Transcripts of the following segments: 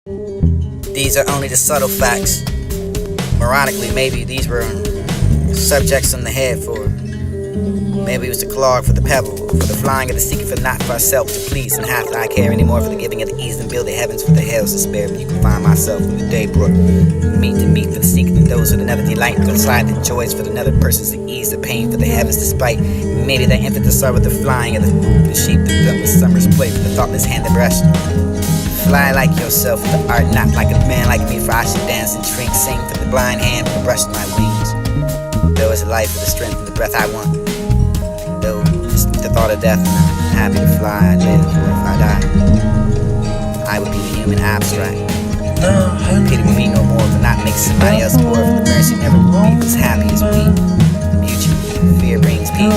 These are only the subtle facts. Ironically, maybe these were subjects on the head for. Maybe it was the claw for the pebble, for the flying of the seeking for not for ourselves to please, and hath I care anymore for the giving of the ease and build the heavens for the hells to spare. But you can find myself in the day brook, meet to meet for the seeking of those with another delight, consign the joys for another person's to ease the pain for the heavens despite. Maybe that infant to start with the flying of the sheep that done with summer's play for the thoughtless hand that brushed. Fly like yourself with the art, not like a man like me, for I should dance and drink, sing for the blind hand for the brush of my wings. Though it's life for the strength and the breath I want. Though just the thought of death, I'm happy to fly, I live, or if I die, I would be the human abstract. Pity would be no more for not making somebody else poor, for the mercy never will be as happy as we. The mutual fear brings peace.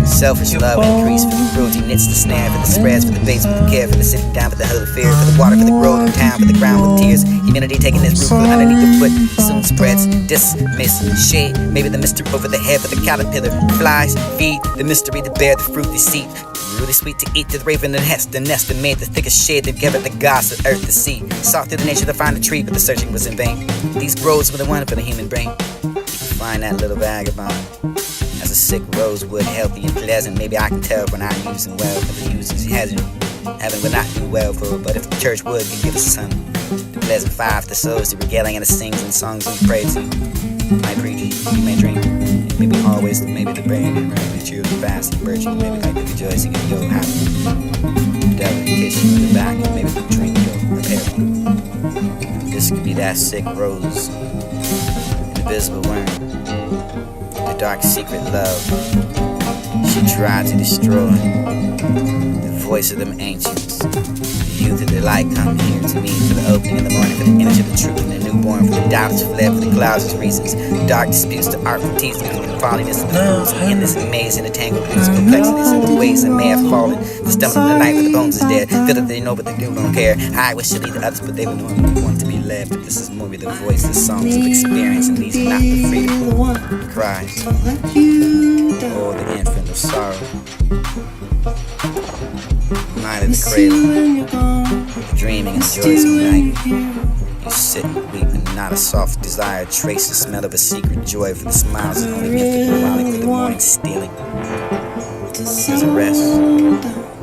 Selfish love increase, for the cruelty knits the snare, for the spreads, for the baits, for the care, for the sitting down, for the hell of fear, for the water, for the growth in town, for the ground with tears. Humanity taking this root underneath the foot soon spreads, dismiss, shade. Maybe the mystery over the head, for the caterpillar flies, feed the mystery to bear the fruit deceit. Really sweet to eat to the raven and hest, the nest that made the thickest shade that gathered the gods of earth to see. Sought through the nature to find a tree, but the searching was in vain. These groves were the one for the human brain. You can find that little vagabond as a sick rosewood, healthy and pleasant. Maybe I can tell when I use him well, but the users hasn't. Heaven would not do well for, but if the church would, can give us some. The pleasant five, the souls, the regaling and the sings and songs we pray to. I preach, you may drink. Maybe always, maybe the brain, and maybe cheer the fast and virtue. Maybe like the rejoicing of your happy. The devil kiss you in the back, and maybe the drink your repair. This could be that sick rose, an invisible worm. The dark secret love she tried to destroy. The voice of them ancients, the youth of the light come here to me for the opening in the morning, for the energy of the truth and the newborn, for the doubts fled, for the clouds of reasons, the dark disputes, the artful teasing, for the folliness of the fools, and in this maze and the tangle of these complexities and the ways that may have fallen, the stumble of the night where the bones is dead, feel that they know but they do don't care. I wish to lead the others, but they would normally want to be led. But this is more the voice, the songs of experience, and these are not the freedom cries. Oh, the infant of sorrow. Night of the cradle, dreaming and the joys of night. You sit and weep, and not a soft desire trace the smell of a secret joy, for the smiles of only infant ironic for the morning stealing. There's a rest,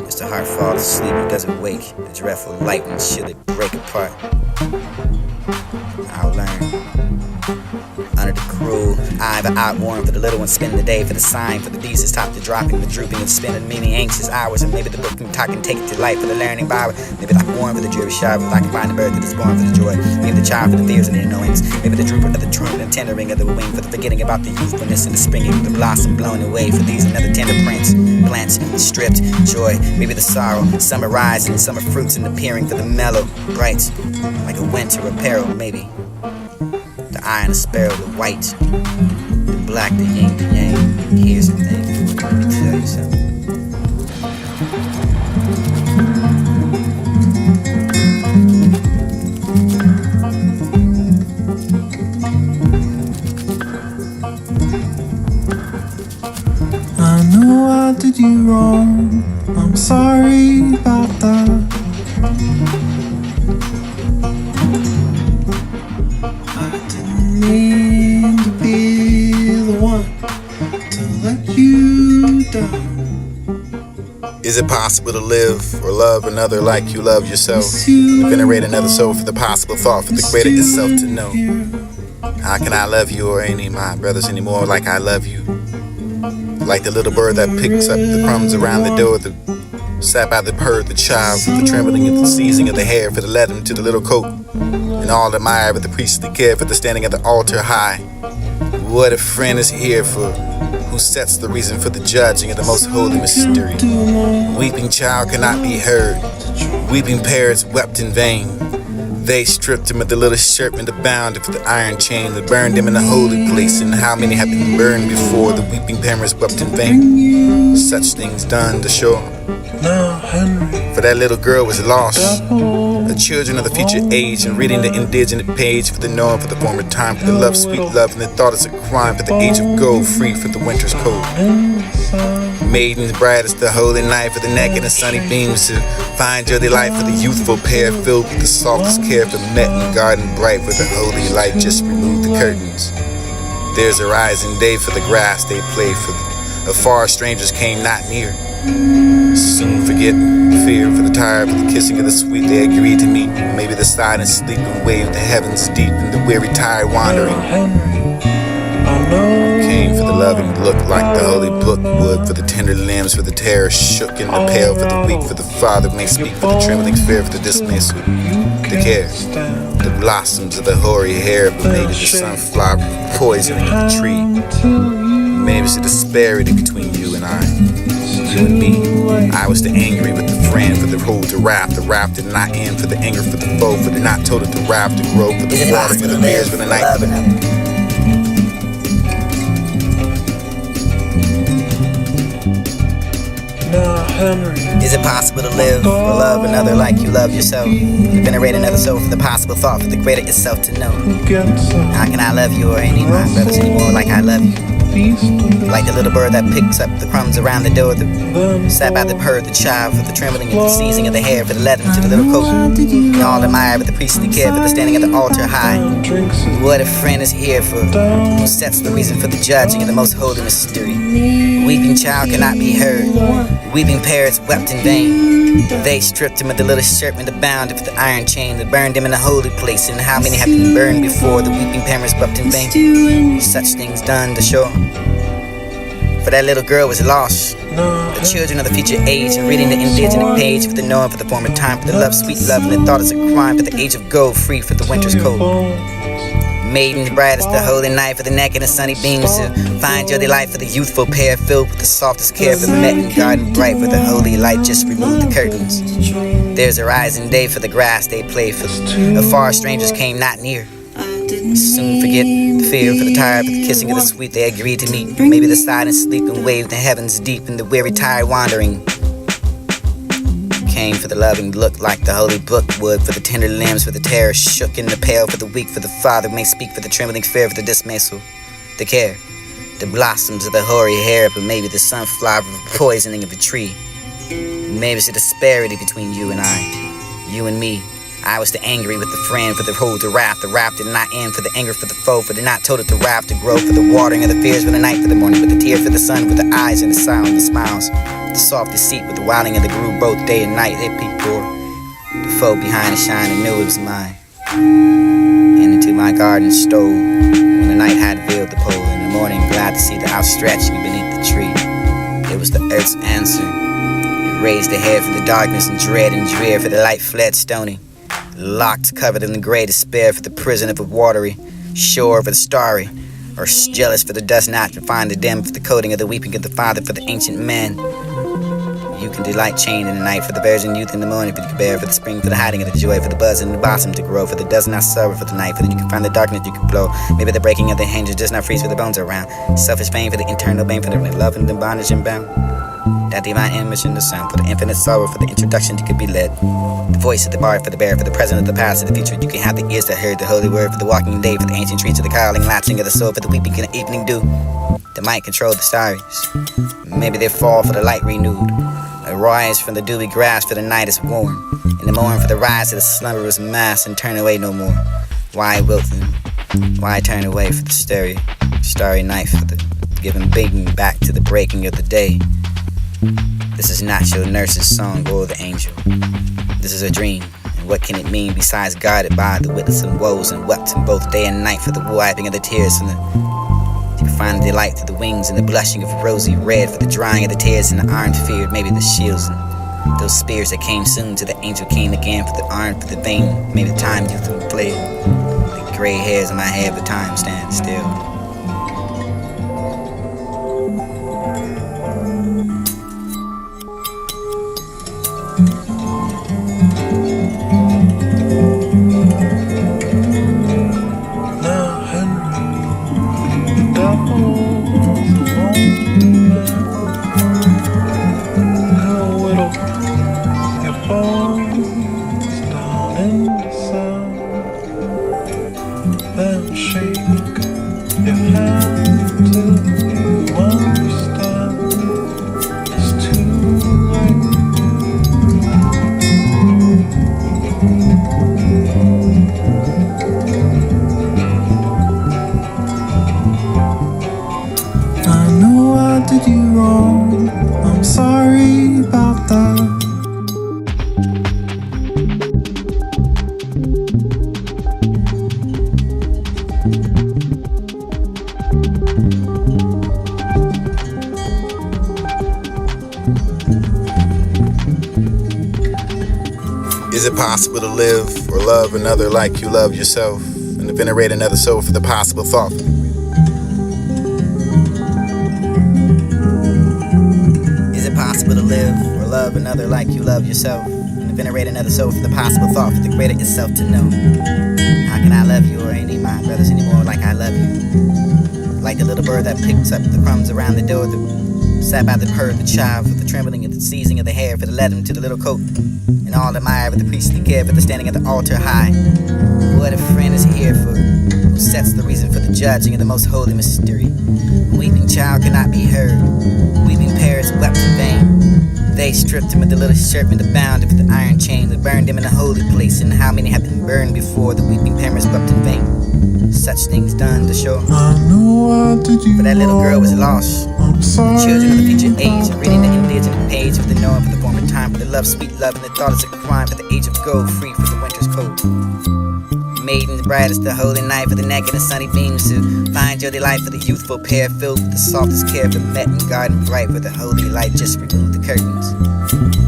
as the heart falls asleep, it doesn't wake. The dreadful lightning should it break apart. I'll learn. Under the cruel eye of an outworn, for the little ones spending the day, for the sign, for the thesis top to dropping, the drooping and spending many anxious hours, and maybe the book can talk and take it to life for the learning power. Maybe like born for the dreary shower, if I can find the birth that is born for the joy. Maybe the child for the fears and the annoyance. Maybe the drooper of the trumpet and tendering of the wing, for the forgetting about the youthfulness and the springing of the blossom blown away. For these another tender prints, plants stripped, joy. Maybe the sorrow, summer rising, summer fruits and appearing, for the mellow, bright, like a winter apparel. Maybe the eye and the sparrow, the white, the black, the yin, the yang. Here's the thing, let me tell you something. I know I did you wrong, I'm sorry about that. I didn't mean to be the one to let you down. Is it possible to live or love another like you love yourself? To venerate another soul for the possible thought, for the greater itself to know. How can I love you or any of my brothers anymore like I love you? Like the little bird that picks up the crumbs around the door, the sap out the purr, the child, for the trembling and the seizing of the hair, for the leaden to the little coat, and all admire for the priestly care, for the standing at the altar high. What a friend is here for, who sets the reason for the judging of the most holy mystery. Weeping child cannot be heard, weeping parents wept in vain. They stripped him of the little shirt and the bound for the iron chain that burned him in the holy place. And how many have been burned before the weeping parents wept in vain? Such things done to show. For that little girl was lost, the children of the future age, and reading the indigenous page for the knowing for the former time, for the love, sweet love, and the thought is a crime, for the age of gold, free for the winter's cold. Maidens bright as the holy night for the neck and the sunny beams to find your delight for the youthful pair filled with the softest care for met in garden bright for the holy light just remove the curtains. There's a rising day for the grass they play for afar strangers came not near. Soon forget fear for the tired for the kissing of the sweet they agreed to meet. Maybe the silent sleep and wave the heavens deep and the weary tired wandering. Came for the loving look like the holy book would for the tender limbs for the terror shook and the pale for the weak for the father may speak for the trembling fear for the dismissal the care the blossoms of the hoary hair but maybe the sunflower poisoning of the tree maybe it's the disparity between you and I you and me I was the angry with the friend for the rule to wrath the wrath did not end for the anger for the foe for the not told it to wrath to grow for the water for the beers for the night for the Is it possible to live or love another like you love yourself? To venerate another soul for the possible thought for the greater itself to know. How can I love you or any of my brothers anymore like I love you? Like the little bird that picks up the crumbs around the door, sat by the purr, the child for the trembling of the seizing of the hair, for the leather to the little coat, and all admire with the priestly care for the standing at the altar high. What a friend is here for who sets the reason for the judging of the most holy mystery. Weeping child cannot be heard. Weeping parents wept in vain. They stripped him of the little shirt and the bound of the iron chain that burned him in a holy place. And how many have been burned before the weeping parents wept in vain? Such things done to show. For that little girl was lost. The children of the future age and reading the indigenous page for the knowing for the former time for the love, sweet love, and the thought is a crime for the age of gold, free for the winter's cold. Maidens bright as the holy night for the neck and the sunny beams to find your delight for the youthful pair filled with the softest care for the met in garden bright for the holy light just remove the curtains. There's a rising day for the grass they play for the far strangers came not near. Soon forget the fear for the tired for the kissing of the sweet they agreed to meet. Maybe the silent sleep and wave the heavens deep and the weary tired wandering. Came for the loving look like the holy book would for the tender limbs for the terror shook and the pale for the weak for the father may speak for the trembling fear for the dismissal the care the blossoms of the hoary hair but maybe the sunflower poisoning of a tree maybe it's the disparity between you and I you and me I was the angry with the friend for the whole to wrath the wrath did not end for the anger for the foe for the not told it to wrath to grow for the watering of the fears for the night for the morning for the tear for the sun with the eyes and the sound the smiles the soft deceit with the wilding of the groove both day and night they peeped for the foe behind the shine and knew it was mine and into my garden stole when the night had veiled the pole in the morning glad to see the outstretching beneath the tree it was the earth's answer it raised the head for the darkness and dread and drear for the light fled stony locked covered in the gray despair for the prison of a watery shore for the starry or jealous for the dust not to find the dim for the coating of the weeping of the father for the ancient man you can delight chained in the night for the virgin youth in the morning for the bear for the spring for the hiding of the joy for the buzz and the blossom to grow for the does not sorrow for the night for that you can find the darkness you can blow maybe the breaking of the hinges does not freeze for the bones around selfish pain for the internal pain for the love and the bondage and bound that divine image in the sound for the infinite sorrow for the introduction you could be led the voice of the bard for the bear for the present of the past of the future you can have the ears that heard the holy word for the walking day for the ancient trees for the calling latching of the soul for the weeping in the evening dew that might control the stars maybe they fall for the light renewed arise from the dewy grass for the night is warm in the morning for the rise of the slumberous mass and turn away no more why wilt why turn away for the starry night for the giving beating back to the breaking of the day this is not your nurse's song or the angel this is a dream and what can it mean besides guided by the witness and woes and wept in both day and night for the wiping of the tears and you can find the delight through the wings and the blushing of rosy red for the drying of the tears and the iron feared maybe the shields and those spears that came soon to the angel came again for the iron for the vein maybe the time youth and play the gray hairs in my head but time stands still Is it possible to live or love another like you love yourself, and to venerate another soul for the possible thought? Is it possible to live or love another like you love yourself, and to venerate another soul for the possible thought, for the greater itself to know? How can I love you or any of my brothers anymore like I love you? Like the little bird that picks up the crumbs around the door, sat by the herd, the child, for the trembling and the seizing of the hair, for the leathern to the little coat, and all admire for the priestly care, for the standing at the altar high. What a friend is here for, who sets the reason for the judging of the most holy mystery. Weeping child cannot be heard, weeping parents wept in vain. They stripped him of the little shirt and bound him with the iron chain that burned him in a holy place, and how many have been burned before the weeping parents wept in vain. Such things done to show. For that little girl was lost. The children of the future age, reading the indigenous page of the knowing for the former time, for the love, sweet love, and the thought is a crime, for the age of gold, free for the winter's cold. Maiden bright as the holy night, for the neck and the sunny beams to find your delight, for the youthful pair filled with the softest care, for the met and garden bright, for the holy light just remove the curtains.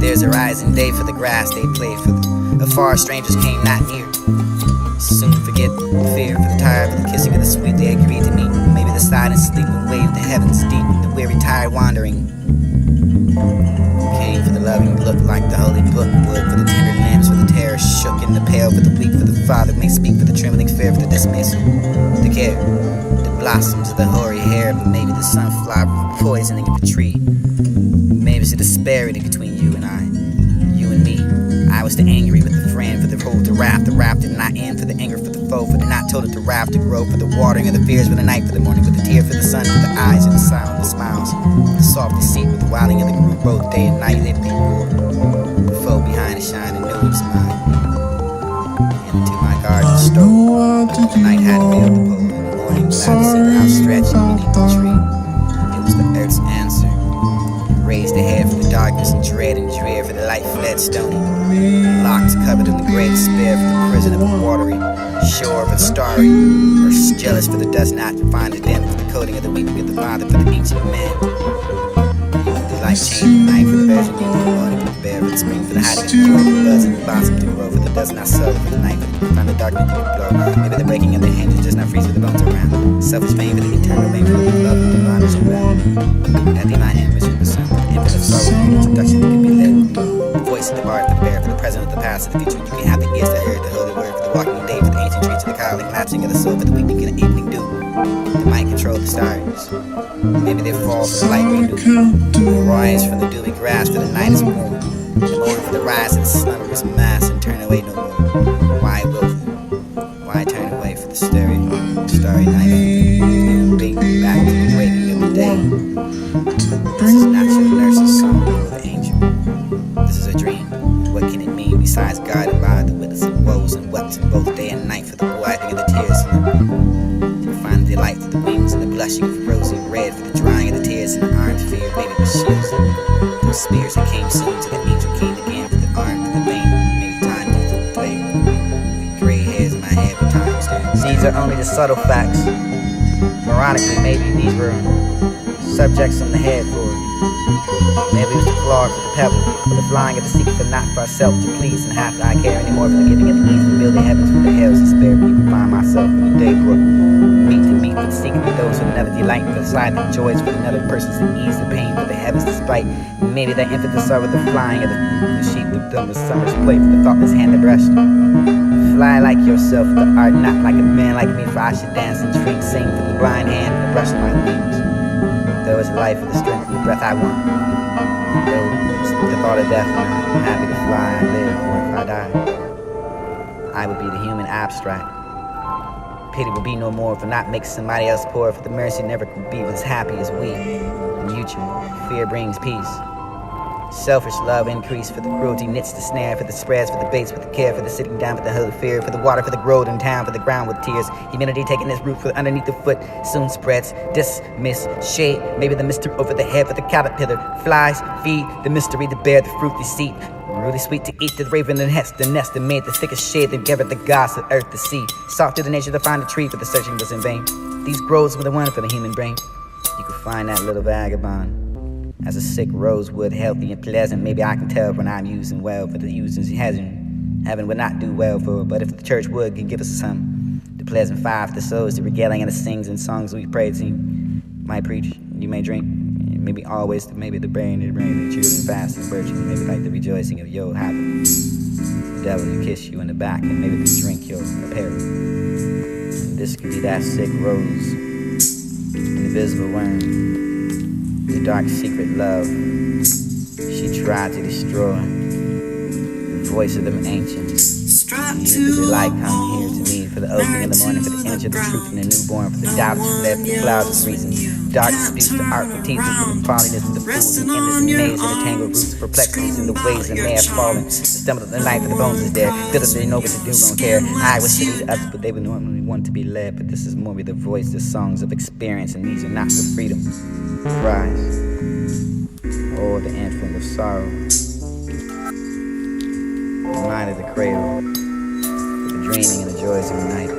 There's a rising day for the grass they play, for the far strangers came not near. Soon forget the fear, for the tired, for the kissing of the sweet they agreed to meet. Maybe the silent sleep and wave the heavens deep, the weary tired wandering came for the loving look like the holy book would, for the tender limbs, for the terror shook in the pale, for the weak, for the father may speak, for the trembling fear, for the dismissal, the care, the blossoms of the hoary hair, but maybe the sunflower poisoning of the tree. Maybe it's a disparity between you and I, you and me. I was the angry with the friend, for the hold to wrath, the wrath did not end, for the anger for the foe, for the not told it to wrath to grow, for the watering of the fears, for the night, for the morning, for the tear, for the sun, for the eyes, and the sound, the smiles, the soft deceit, with the wilding of the group, both day and night, they be war. The foe behind the shine and knew it was mine. Into my garden stole, the night had veiled the pole, in the morning, glad to see the outstretched beneath the tree. It was the earth's answer. Raised the head for the darkness and dread and drear, for the light fled stony. Locked, covered in the great despair, for the prison of the watery shore, for the starry, or jealous, for the dust not to find the den, for the coating of the weeping of the father, for the ancient man. The light changed the night, for the virgin in the morning, for the bear, for the spring, for the hiding of the joy, for the buzz and the blossom to grow, for the dust not sow, for the night, for the find the darkness to glow. Maybe the breaking of the hinges does not freeze with the bones around. Selfish pain for the eternal pain, for the love of the bondage and bound. That be my image of the sun, for the image of sorrow, for the introduction that could be led. The voice of the bard, for the bear, for the present of the past, for the future. You can have the ears that heard the holy word, for the walking day, for the ancient trees, for the calling, latching of the soul, for the weeping and the evening dew. The might control the stars. Maybe they fall for the light renew. They rise from the dewy grass, for the night is warm. The morning for the rise of the slumberous mass and turn away no more. Why will why turn away for the starry night? Bring back to the waking of the day. This is not your nurse's song or the angel. This is a dream. What can it mean besides guided by the witness of woes and wept in both day and night, for the wiping of the tears and to find the delight of the wings and the blushing of rosy red, for the drying of the tears and the armed fear, maybe the shields those spears that came soon to the angel came again, for the arm for the vein, maybe time to play with gray hairs in my head with time stares. These are only the subtle facts. Ironically, maybe these were subjects on the head for maybe it was the clog for the pebble, for the flying of the secret, for not for ourselves to please, and have I care anymore for the giving of the ease, for building heavens for the hells to spare people. Find myself in the daybrook, meet for the secret of those who never delight, for the silent joys for another person's to ease the pain, for the heavens to spite. Maybe that infant to start with the flying of the sheep, the dumb summer's play, for the thoughtless hand to brush. Fly like yourself, for the art not like a man like me, for I should dance and drink, sing for the blind hand, for the brushing my wings. Though it's life for the strength of the breath I want. Though the thought of death, I'm happy to fly, I live, or if I die, I would be the human abstract. Pity will be no more, for not make somebody else poor, for the mercy never could be as happy as we. Mutual fear brings peace. Selfish love increase, for the cruelty knits the snare, for the spreads, for the baits, for the care, for the sitting down, for the holy fear, for the water, for the growth in town, for the ground with tears. Humility taking its root, for underneath the foot soon spreads. Dismiss shade, maybe the mystery over the head, for the caterpillar flies, feed the mystery, the bear, the fruit, the seed. Really sweet to eat, the raven and the nest that made the thickest shade that gathered the gods of earth, the sea. Sought through the nature to find a tree, for the searching was in vain. These groves were the one for the human brain. You could find that little vagabond as a sick rosewood, healthy and pleasant. Maybe I can tell when I'm using well, but the using hasn't Heaven would not do well for, but if the church would, can give us some. The pleasant fire for the souls, the regaling and the sings and songs we pray to. You might preach, you may drink, maybe always, maybe the brain, the children, fast and virtue, maybe like the rejoicing of your happen. The devil to kiss you in the back, and maybe the drink your apparel. And this could be that sick rose, an invisible worm, the dark secret love she tried to destroy. The voice of them ancients. You, the delight, come here to me for the opening in the morning, for the image of the truth and the newborn, for the doubts left, the clouds of reason, dark disputes, the artful teachers, the folliness of the fools, and endless maze and the tangled roots, perplexities in the ways that may have fallen, the stumble of the night, but the bones is there, feel that they know what to do, don't care. I was silly to others, but they would normally want to be led, but this is more with the voice, the songs of experience, and these are not for freedom. Rise, oh, the infant of sorrow, the mind of the cradle, the dreaming and the joys of the night.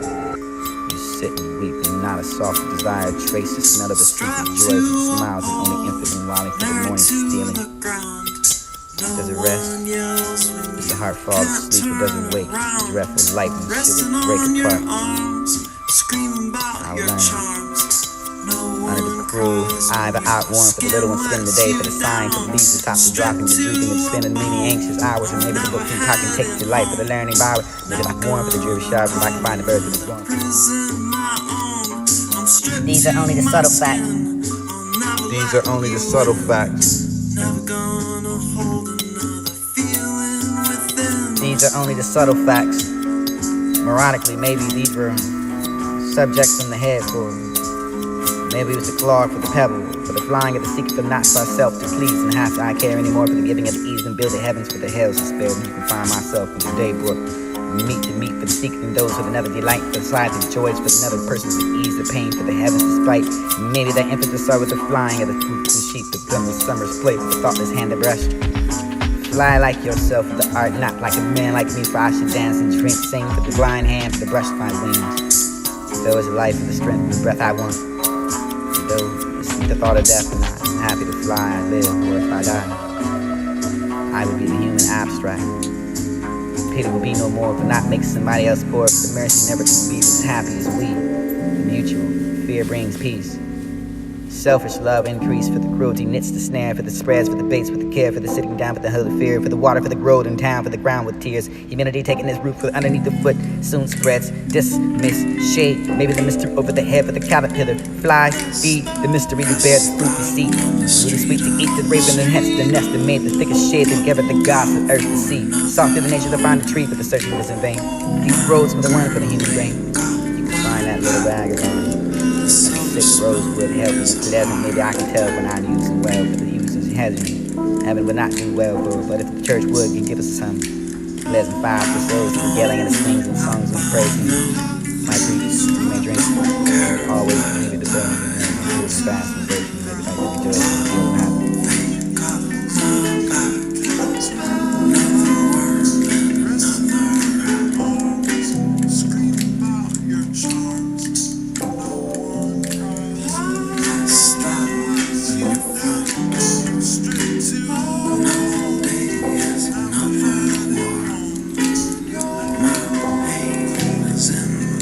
You sit and weep, and not a soft desire trace the smell of the street of joy with the smiles and only infant and wilding for the morning stealing. Does it rest? Does the heart fall asleep or does it wake? The dreadful light when the shit will break apart. I'll learn. Under the cruel eye of the outworn for the little one spending the day, for the sign, for the leaves to stop the dropping, the drooping, and spending many anxious hours, and maybe the book can talk and take your life for the learning power. Maybe like warm for the dreary sharp, if I can find the bird that is born. These are only the subtle facts. These are only the subtle facts. These are only the subtle facts. Ironically, maybe these were subjects in the head for. Maybe it was the claw for the pebble, for the flying of the seeker, for not for ourselves to please, and have to I care anymore for the giving of the ease and build the heavens for the hells to spare. When you can find myself in the day book, meet to meet for the seeking and those with another delight, for the slides and joys, for another person to ease the pain, for the heavens to spite. Maybe that infant to start with the flying of the fruits and sheep, the brim of summer's play, for the thoughtless hand to brush. Fly like yourself with the art, not like a man like me, for I should dance and drink, sing for the blind hand, for the brush my wings. Though is the life and the strength and the breath I want. Though the thought of death and I'm happy to fly, I live, or if I die, I would be the human abstract. Pity will be no more for not making somebody else poor, for the mercy never can be as happy as we. The mutual fear brings peace. Selfish love increase, for the cruelty knits the snare, for the spreads, for the baits, for the care, for the sitting down, for the hell of fear, for the water, for the growth in town, for the ground with tears. Humidity taking its root for underneath the foot, soon spreads, dismiss, shade, maybe the mystery over the head, for the caterpillar flies, feed the mystery to bear the fruit we see. Really sweet to eat the raven and hence the nest that made the thickest shade that gave it the gods of earth to see. Sought through the nature to find a tree, but the searching was in vain. These roads were the one for the human brain. You can find that little vagabond. Sick rose would help me pleasant. Maybe I can tell when I'm using well, for the use is hesitant. Heaven would not do well for, but if the church would, can give us some pleasant fire for souls, the yelling and the sings and songs and praising. My preach, you may drink, always believe it the burn, and it's fast and virtue, maybe like the rejoice and you'll have it. In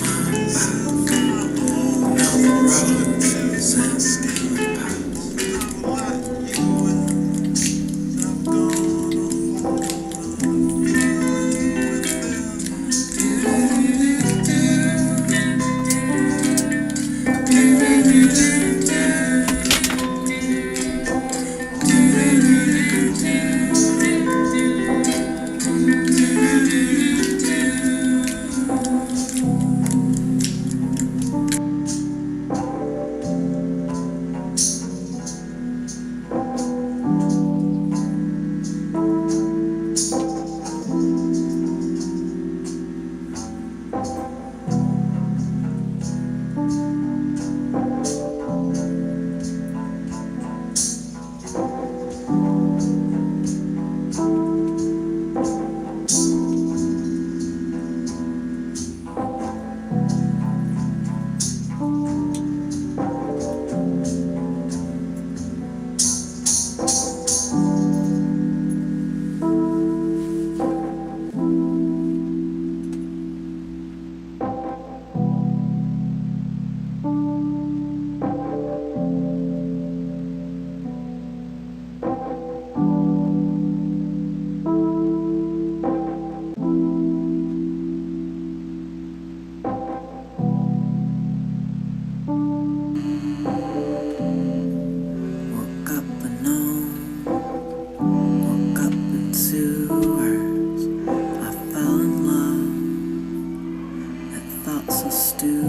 thought so stupid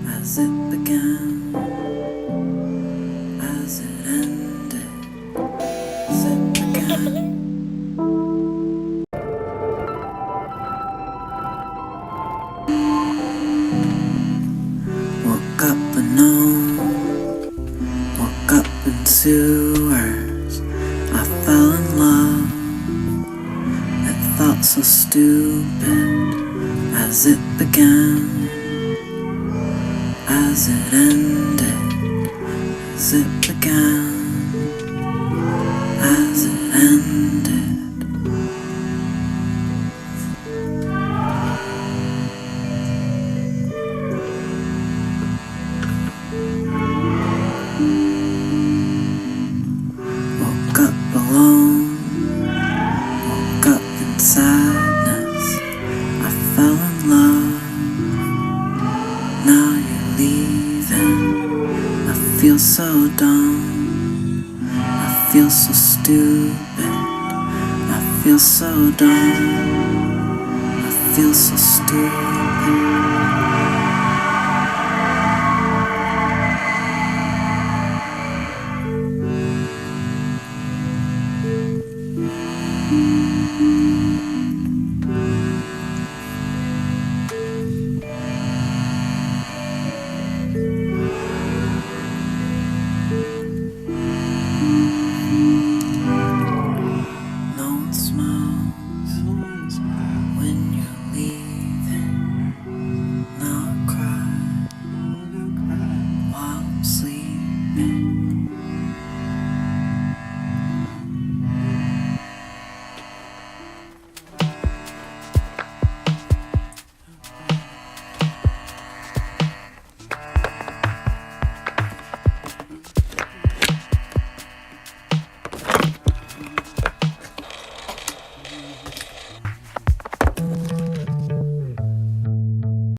as it began, as it ended, as it began. Woke up alone, woke up in sewers. I fell in love. It felt so stupid as it began, as it ended, as it began, as it ended. Woke up alone, woke up in sadness. I fell in love. Now you're leaving. I feel so dumb. I feel so stupid. I feel so dumb. I feel so stupid.